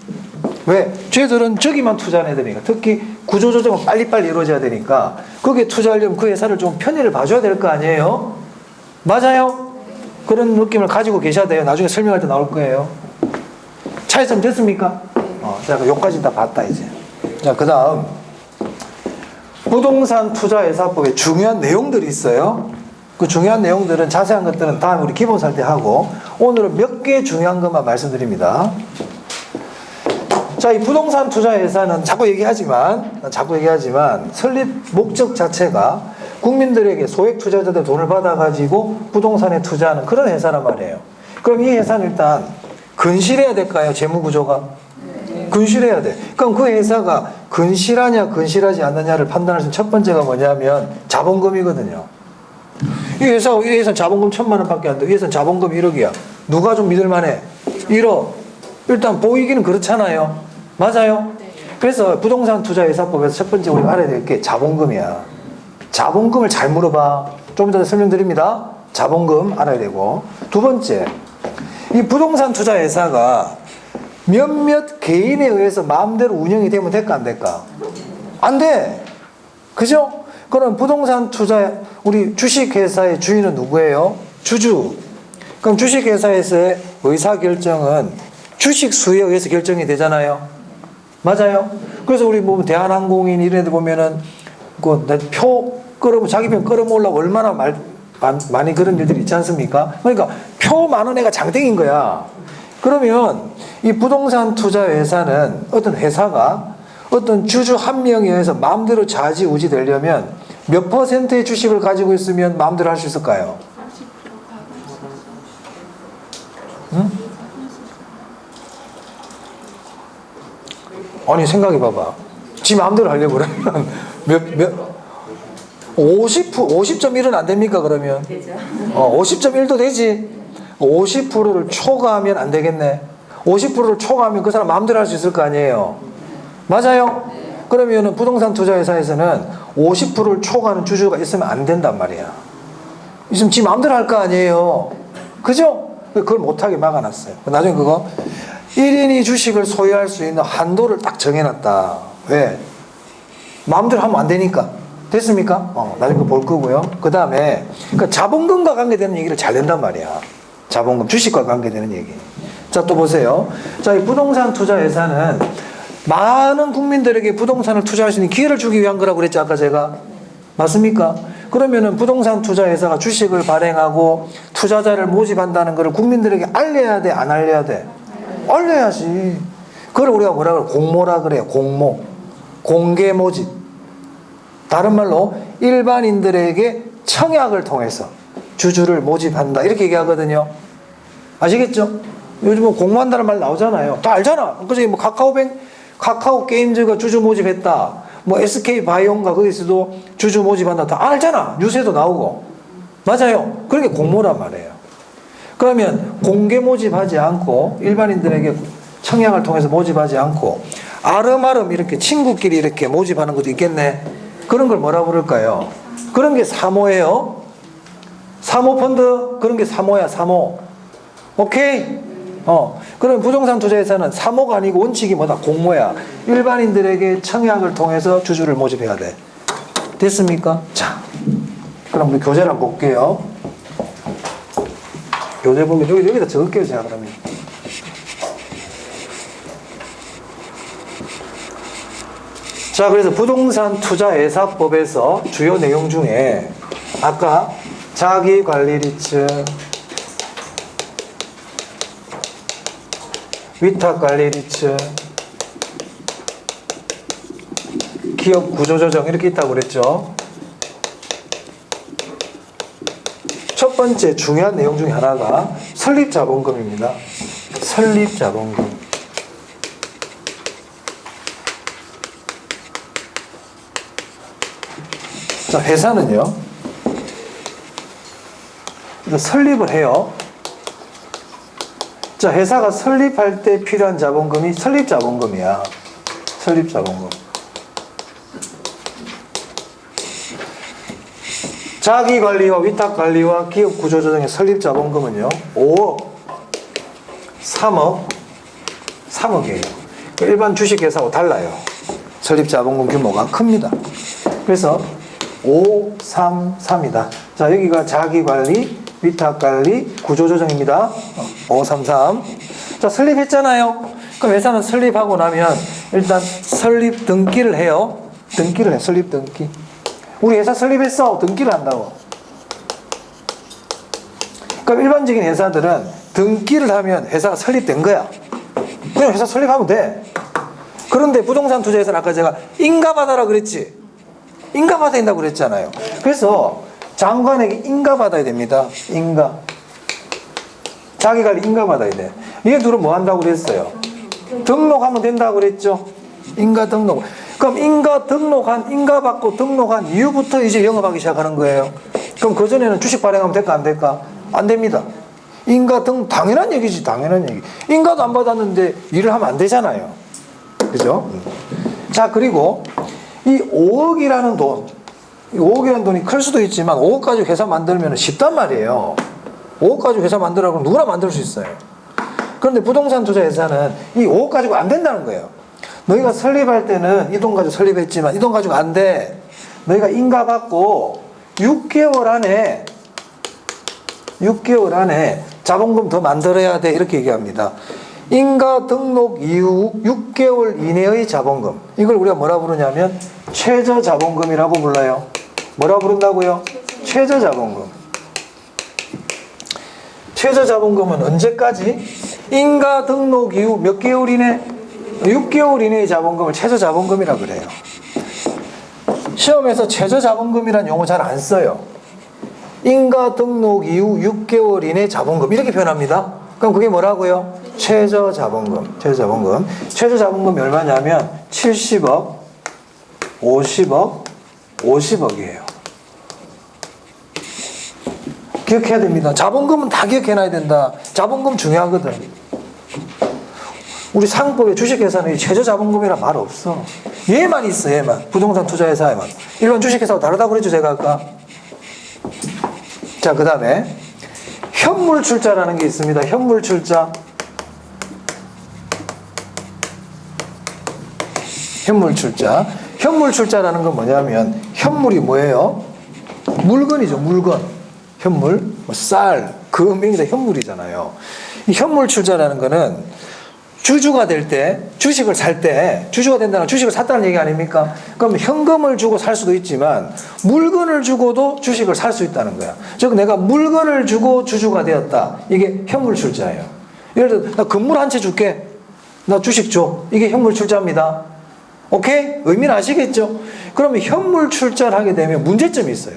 왜? 쟤들은 저기만 투자해야 되니까. 특히 구조조정은 빨리빨리 이루어져야 되니까 거기에 투자하려면 그 회사를 좀 편의를 봐줘야 될 거 아니에요? 맞아요? 그런 느낌을 가지고 계셔야 돼요. 나중에 설명할 때 나올 거예요. 차이점 됐습니까? 자, 요까지 다 봤다 이제. 자, 그 다음 부동산 투자회사법에 중요한 내용들이 있어요. 그 중요한 내용들은 자세한 것들은 다음에 우리 기본 살 때 하고 오늘은 몇 개 중요한 것만 말씀드립니다. 자, 이 부동산 투자회사는 자꾸 얘기하지만 설립 목적 자체가 국민들에게 소액 투자자들 돈을 받아가지고 부동산에 투자하는 그런 회사란 말이에요. 그럼 이 회사는 일단 근실해야 될까요? 재무구조가? 근실해야 돼. 그럼 그 회사가 근실하냐 근실하지 않느냐를 판단할 수 있는 첫 번째가 뭐냐면 자본금이거든요. 이 회사는 자본금 1,000만 원밖에 안 돼. 이 회사는 자본금 1억이야. 누가 좀 믿을만해? 1억. 일단 보이기는 그렇잖아요. 맞아요? 그래서 부동산 투자회사법에서 첫 번째 우리가 알아야 될 게 자본금이야. 자본금을 잘 물어봐. 좀 이따 설명드립니다. 자본금 알아야 되고. 두 번째, 이 부동산 투자회사가 몇몇 개인에 의해서 마음대로 운영이 되면 될까 안 될까? 안 돼. 그죠? 그럼 부동산 투자, 우리 주식회사의 주인은 누구예요? 주주. 그럼 주식회사에서의 의사결정은 주식 수에 의해서 결정이 되잖아요. 맞아요? 그래서 우리 보면 대한항공인 이런 데 보면은 자기 편 끌어모으려고 얼마나 많이 그런 일들이 있지 않습니까? 그러니까 표 많은 애가 장땡인 거야. 그러면 이 부동산 투자 회사는 어떤 회사가 어떤 주주 한 명에 의해서 마음대로 좌지우지 되려면 몇 퍼센트의 주식을 가지고 있으면 마음대로 할 수 있을까요? 응? 아니 생각해봐봐. 지 마음대로 하려고 그러면 50.1은 안 됩니까 그러면? 50.1도 되지. 50%를 초과하면 안 되겠네. 50%를 초과하면 그 사람 마음대로 할 수 있을 거 아니에요. 맞아요? 그러면 부동산 투자회사에서는 50%를 초과하는 주주가 있으면 안 된단 말이야. 있으면 지 마음대로 할 거 아니에요. 그죠? 그걸 못하게 막아놨어요. 나중에 그거 1인이 주식을 소유할 수 있는 한도를 딱 정해놨다. 왜? 마음대로 하면 안 되니까. 됐습니까? 나중에 볼 거고요. 그 다음에 그러니까 자본금과 관계되는 얘기를 잘 낸단 말이야. 자본금, 주식과 관계되는 얘기. 자, 또 보세요. 자, 이 부동산 투자 회사는 많은 국민들에게 부동산을 투자할 수 있는 기회를 주기 위한 거라고 그랬죠, 아까 제가. 맞습니까? 그러면은 부동산 투자 회사가 주식을 발행하고 투자자를 모집한다는 것을 국민들에게 알려야 돼, 안 알려야 돼? 알려야지. 그걸 우리가 뭐라 그래요? 공모라 그래요. 공모. 공개 모집. 다른 말로 일반인들에게 청약을 통해서 주주를 모집한다. 이렇게 얘기하거든요. 아시겠죠? 요즘은 공모한다는 말 나오잖아요. 다 알잖아. 그래서 뭐 카카오 게임즈가 주주 모집했다. 뭐 SK 바이오인가 거기서도 주주 모집한다. 다 알잖아. 뉴스에도 나오고. 맞아요. 그게 공모란 말이에요. 그러면 공개 모집하지 않고 일반인들에게 청약을 통해서 모집하지 않고 아름아름 이렇게 친구끼리 이렇게 모집하는 것도 있겠네. 그런 걸 뭐라 부를까요? 그런 게 사모예요. 사모펀드 그런 게 사모야. 사모. 오케이? 그럼 부동산 투자회사는 사모가 아니고 원칙이 뭐다? 공모야. 일반인들에게 청약을 통해서 주주를 모집해야 돼. 됐습니까? 자, 그럼 우리 교재를 한번 볼게요. 교재 보면 여기다 적을게요, 제가 그러면. 자, 그래서 부동산 투자회사법에서 주요 내용 중에 아까 자기관리리츠, 위탁관리리츠, 기업 구조조정 이렇게 있다고 그랬죠. 첫 번째 중요한 내용 중에 하나가 설립자본금입니다. 설립자본금. 자, 회사는요. 이거 설립을 해요. 자, 회사가 설립할 때 필요한 자본금이 설립자본금이야. 설립자본금. 자기관리와 위탁관리와 기업구조조정의 설립자본금은요. 5억, 3억이에요. 일반 주식회사하고 달라요. 설립자본금 규모가 큽니다. 그래서 5, 3, 3이다. 자, 여기가 자기관리, 위탁관리, 구조조정입니다. 5, 3, 3. 자, 설립했잖아요. 그럼 회사는 설립하고 나면 일단 설립 등기를 해요. 등기를 해, 설립 등기. 우리 회사 설립했어. 등기를 한다고. 그럼 일반적인 회사들은 등기를 하면 회사가 설립된 거야. 그냥 회사 설립하면 돼. 그런데 부동산 투자에서는 아까 제가 인가받아라 그랬지. 인가받아야 된다고 그랬잖아요. 그래서 장관에게 인가받아야 됩니다. 인가. 자기관리 인가받아야 돼. 얘들은 뭐 한다고 그랬어요? 등록하면 된다고 그랬죠. 인가 등록. 그럼 인가받고 등록한 이후부터 이제 영업하기 시작하는 거예요. 그럼 그전에는 주식 발행하면 될까 안 될까? 안 됩니다. 당연한 얘기지, 당연한 얘기. 인가도 안 받았는데 일을 하면 안 되잖아요. 그죠? 자, 그리고 이 5억이라는 돈, 이 5억이라는 돈이 클 수도 있지만 5억 가지고 회사 만들면 쉽단 말이에요. 5억 가지고 회사 만들라고 하면 누구나 만들 수 있어요. 그런데 부동산 투자 회사는 이 5억 가지고 안 된다는 거예요. 너희가 설립할 때는 이 돈 가지고 설립했지만 이 돈 가지고 안 돼. 너희가 인가 받고 6개월 안에 자본금 더 만들어야 돼. 이렇게 얘기합니다. 인가 등록 이후 6개월 이내의 자본금. 이걸 우리가 뭐라 부르냐면 최저 자본금이라고 불러요. 뭐라 부른다고요? 최저 자본금. 최저 자본금은 언제까지? 인가 등록 이후 몇 개월 이내? 6개월 이내의 자본금을 최저 자본금이라 그래요. 시험에서 최저 자본금이란 용어 잘 안 써요. 인가 등록 이후 6개월 이내 자본금 이렇게 표현합니다. 그럼 그게 뭐라고요? 최저 자본금. 최저 자본금. 최저 자본금이 얼마냐면 70억, 50억, 50억이에요. 기억해야 됩니다. 자본금은 다 기억해놔야 된다. 자본금 중요하거든. 우리 상법에 주식회사는 최저 자본금이란 말 없어. 얘만 있어, 얘만. 부동산 투자회사에만. 일반 주식회사하고 다르다고 그랬죠, 제가 아까. 자, 그 다음에 현물출자라는 게 있습니다. 현물출자. 현물출자. 현물출자라는 건 뭐냐면 현물이 뭐예요? 물건이죠, 물건. 현물, 뭐 쌀, 금, 이게 다 현물이잖아요. 이 현물출자라는 거는 주주가 될 때, 주식을 살 때, 주주가 된다는 주식을 샀다는 얘기 아닙니까? 그럼 현금을 주고 살 수도 있지만 물건을 주고도 주식을 살 수 있다는 거야. 즉 내가 물건을 주고 주주가 되었다. 이게 현물출자예요. 예를 들어 나 건물 한 채 줄게. 나 주식 줘. 이게 현물출자입니다. 오케이? 의미는 아시겠죠? 그러면 현물출자를 하게 되면 문제점이 있어요.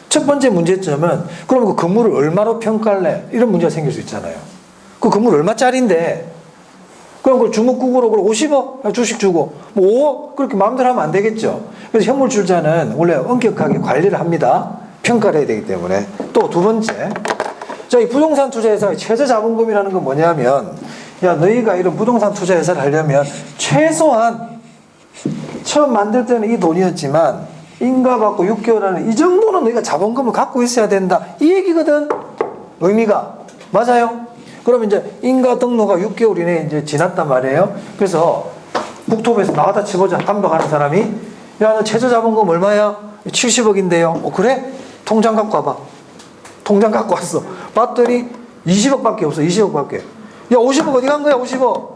첫 번째 문제점은 그러면 그 건물을 얼마로 평가할래? 이런 문제가 생길 수 있잖아요. 그 건물 얼마짜리인데 그럼 그 주먹국으로 50억 주식 주고 뭐 5억 그렇게 마음대로 하면 안 되겠죠. 그래서 현물출자는 원래 엄격하게 관리를 합니다. 평가를 해야 되기 때문에. 또 두 번째, 자, 이 부동산 투자회사의 최저 자본금이라는 건 뭐냐면, 야, 너희가 이런 부동산 투자회사를 하려면 최소한 처음 만들 때는 이 돈이었지만 인가받고 6개월 안에 이 정도는 너희가 자본금을 갖고 있어야 된다. 이 얘기거든. 의미가 맞아요. 그러면 이제 인가 등록가 6개월 이내에 이제 지났단 말이에요. 그래서 국토부에서 나가다 치보자. 감독하는 사람이, 야, 너 최저 자본금 얼마야? 70억인데요. 그래? 통장 갖고 와봐. 통장 갖고 왔어. 봤더니 20억밖에 없어. 20억밖에. 야, 50억 어디 간 거야? 50억.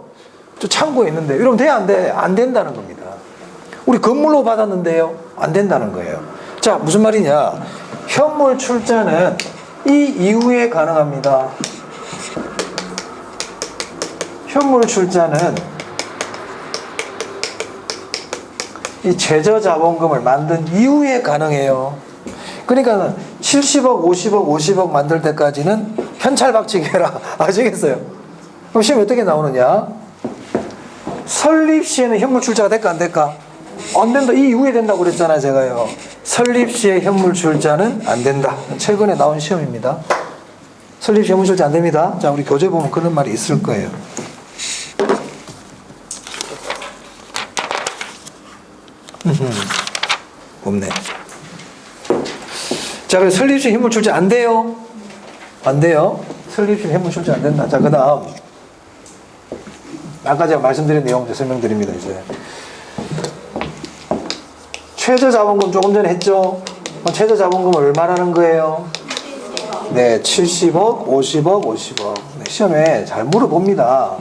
저 창고에 있는데. 이러면 돼? 안 돼? 안 된다는 겁니다. 우리 건물로 받았는데요. 안 된다는 거예요. 자, 무슨 말이냐? 현물 출자는 이 이후에 가능합니다. 현물 출자는 이 최저 자본금을 만든 이후에 가능해요. 그러니까 70억, 50억, 50억 만들 때까지는 현찰박치기 해라. 아시겠어요? 그럼 시험이 어떻게 나오느냐? 설립 시에는 현물 출자가 될까 안 될까? 안 된다. 이 이후에 된다고 그랬잖아요, 제가요. 설립 시에 현물 출자는 안 된다. 최근에 나온 시험입니다. 설립 시 현물 출자 안 됩니다. 자, 우리 교재 보면 그런 말이 있을 거예요. 없네. 자, 그래서 설립 시 현물 출자 안 돼요. 안 돼요. 설립 시 현물 출자 안 된다. 자, 그 다음. 아까 제가 말씀드린 내용 설명드립니다, 이제. 최저자본금 조금 전에 했죠? 최저자본금 얼마라는 거예요? 네, 70억, 50억, 50억. 네, 시험에 잘 물어봅니다.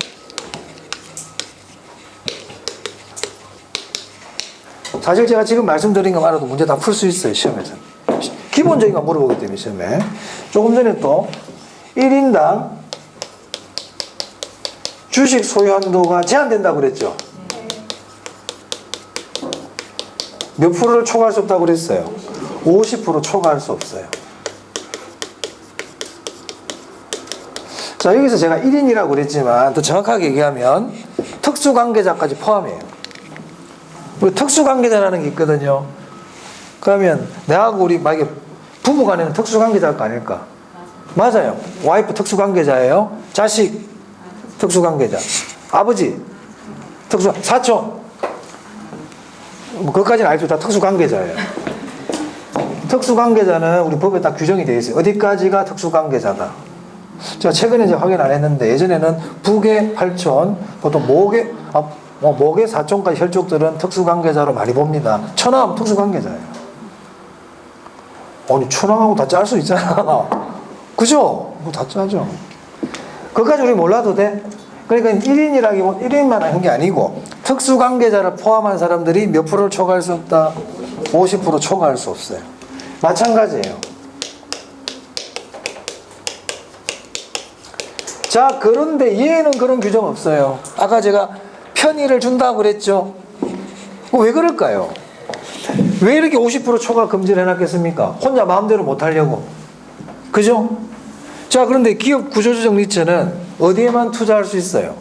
사실 제가 지금 말씀드린 것만 알아도 문제 다 풀 수 있어요, 시험에서. 기본적인 거 물어보기 때문에, 시험에. 조금 전에 또 1인당 주식 소유 한도가 제한된다고 그랬죠? 몇 프로를 초과할 수 없다고 그랬어요? 50% 초과할 수 없어요. 자, 여기서 제가 1인이라고 그랬지만 더 정확하게 얘기하면 특수관계자까지 포함해요. 우리 특수관계자라는 게 있거든요. 그러면 내하고 우리 만약에 부부간에는 특수관계자가 아닐까? 맞아요. 와이프 특수관계자예요. 자식 특수관계자. 아버지 사촌 뭐 그것까지는 알죠. 다 특수관계자예요. 특수관계자는 우리 법에 딱 규정이 되어 있어요. 어디까지가 특수관계자다. 제가 최근에 이제 확인 안 했는데 예전에는 부계 8촌, 보통 모계 4촌까지 혈족들은 특수관계자로 많이 봅니다. 처남 특수관계자예요. 아니 처남하고 다 짤 수 있잖아. 그죠? 뭐 다 짜죠. 그것까지 우리 몰라도 돼. 그러니까 1인이라기보다 1인만 한 게 아니고 특수관계자를 포함한 사람들이 몇 프로를 초과할 수 없다? 50% 초과할 수 없어요. 마찬가지예요. 자, 그런데 얘는 그런 규정 없어요. 아까 제가 편의를 준다고 그랬죠? 왜 그럴까요? 왜 이렇게 50% 초과 금지를 해놨겠습니까? 혼자 마음대로 못하려고. 그죠? 자, 그런데 기업 구조조정 리츠는 어디에만 투자할 수 있어요?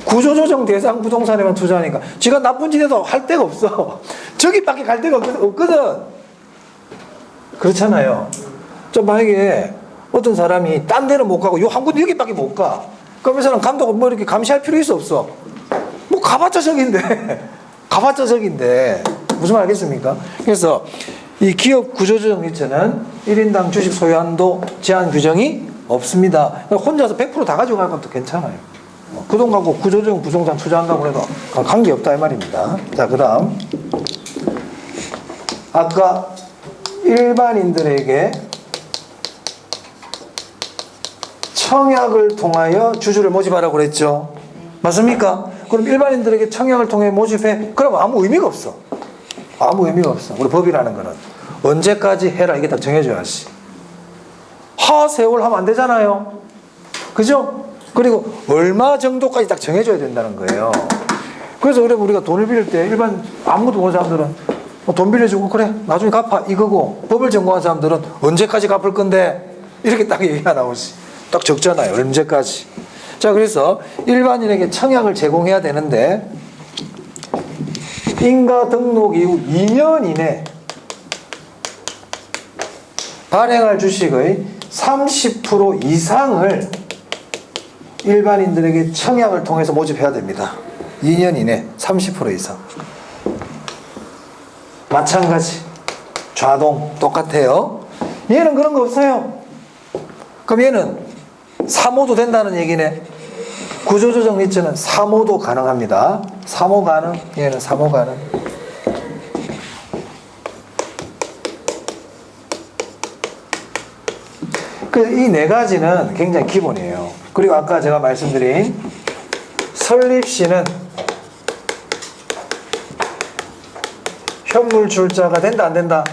구조조정 대상 부동산에만 투자하니까 지가 나쁜 짓에도 할 데가 없어. 저기밖에 갈 데가 없거든. 그렇잖아요. 좀 만약에 어떤 사람이 딴 데는 못 가고 요 한 군데 여기밖에 못 가. 그럼 이 사람 감독은 뭐 이렇게 감시할 필요 있어 없어? 뭐 가봤자 적인데 가봤자 적인데 무슨 말 알겠습니까? 그래서 이 기업 구조조정 리츠는 1인당 주식 소유 한도 제한 규정이 없습니다. 혼자서 100% 다 가져갈 것도 괜찮아요. 그 돈 갖고 구조조정 부동산 투자한다고 해도 관계없다 이 말입니다. 자, 그 다음 아까 일반인들에게 청약을 통하여 주주를 모집하라고 그랬죠. 맞습니까? 그럼 일반인들에게 청약을 통해 모집해? 그럼 아무 의미가 없어. 아무 의미가 없어. 우리 법이라는 거는 언제까지 해라 이게 딱 정해줘야지. 세월 하면 안 되잖아요. 그죠? 그리고 얼마 정도까지 딱 정해줘야 된다는 거예요. 그래서 우리가 돈을 빌릴 때 일반 아무것도 모르는 사람들은 돈 빌려주고 그래 나중에 갚아 이거고, 법을 전공한 사람들은 언제까지 갚을 건데 이렇게 딱 얘기가 나오지. 딱 적잖아요. 언제까지. 자, 그래서 일반인에게 청약을 제공해야 되는데 인가 등록 이후 2년 이내 발행할 주식의 30% 이상을 일반인들에게 청약을 통해서 모집해야 됩니다. 2년 이내 30% 이상. 마찬가지. 좌동 똑같아요. 얘는 그런 거 없어요. 그럼 얘는 사모도 된다는 얘기네. 구조조정 리츠는 사모도 가능합니다. 사모 가능, 얘는 사모 가능. 이 네 가지는 굉장히 기본이에요. 그리고 아까 제가 말씀드린 설립시는 현물 출자가 된다 안 된다?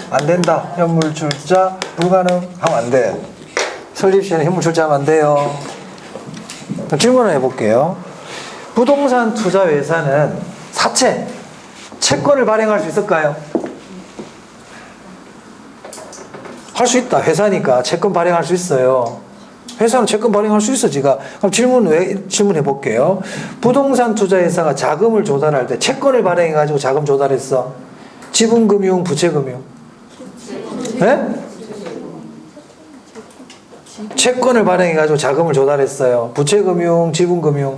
안 된다. 현물 출자 불가능 하면 안 돼. 설립시에는 현물 출자하면 안 돼요. 질문을 해볼게요. 부동산 투자 회사는 사채, 채권을 발행할 수 있을까요? 할 수 있다. 회사니까 채권 발행할 수 있어요. 회사는 채권 발행할 수 있어, 지가. 그럼 질문해 볼게요. 부동산 투자회사가 자금을 조달할 때 채권을 발행해가지고 자금 조달했어? 지분금융, 부채금융? 네? 채권을 발행해가지고 자금을 조달했어요. 부채금융, 지분금융?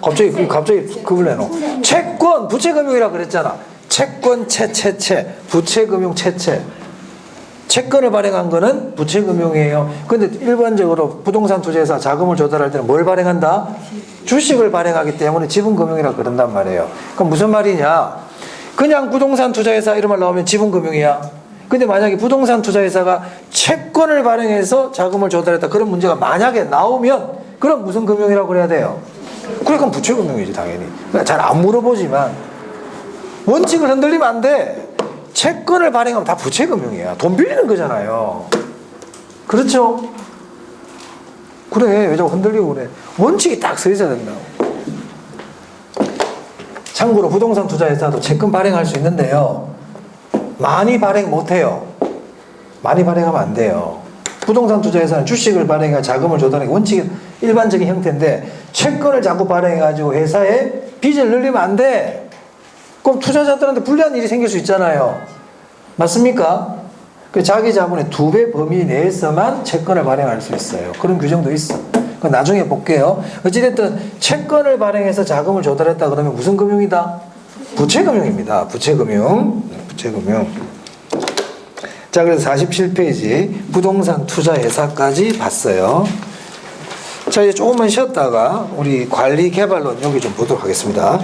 갑자기 그걸 내놓어. 채권, 부채금융이라 그랬잖아. 채권, 부채금융, 채권을 발행한 거는 부채금융이에요. 근데 일반적으로 부동산 투자에서 자금을 조달할 때는 뭘 발행한다? 주식을 발행하기 때문에 지분금융이라 그런단 말이에요. 그럼 무슨 말이냐? 그냥 부동산 투자회사 이런 말 나오면 지분금융이야. 근데 만약에 부동산 투자회사가 채권을 발행해서 자금을 조달했다. 그런 문제가 만약에 나오면 그럼 무슨 금융이라고 그래야 돼요? 그러니까 부채금융이지, 당연히. 잘 안 물어보지만 원칙을 흔들리면 안 돼. 채권을 발행하면 다 부채금융이야. 돈 빌리는 거잖아요. 그렇죠? 그래, 왜 자꾸 흔들리고 그래? 원칙이 딱 서 있어야 된다고. 참고로 부동산 투자회사도 채권 발행할 수 있는데요, 많이 발행 못해요. 많이 발행하면 안 돼요. 부동산 투자회사는 주식을 발행해 자금을 조달하는 게 원칙이 일반적인 형태인데, 채권을 자꾸 발행해가지고 회사에 빚을 늘리면 안 돼. 그럼 투자자들한테 불리한 일이 생길 수 있잖아요. 맞습니까? 그 자기 자본의 2배 범위 내에서만 채권을 발행할 수 있어요. 그런 규정도 있어. 그건 나중에 볼게요. 어찌됐든 채권을 발행해서 자금을 조달했다 그러면 무슨 금융이다? 부채금융입니다. 부채금융. 자, 그래서 47페이지 부동산 투자회사까지 봤어요. 자, 이제 조금만 쉬었다가 우리 관리개발론 여기 좀 보도록 하겠습니다.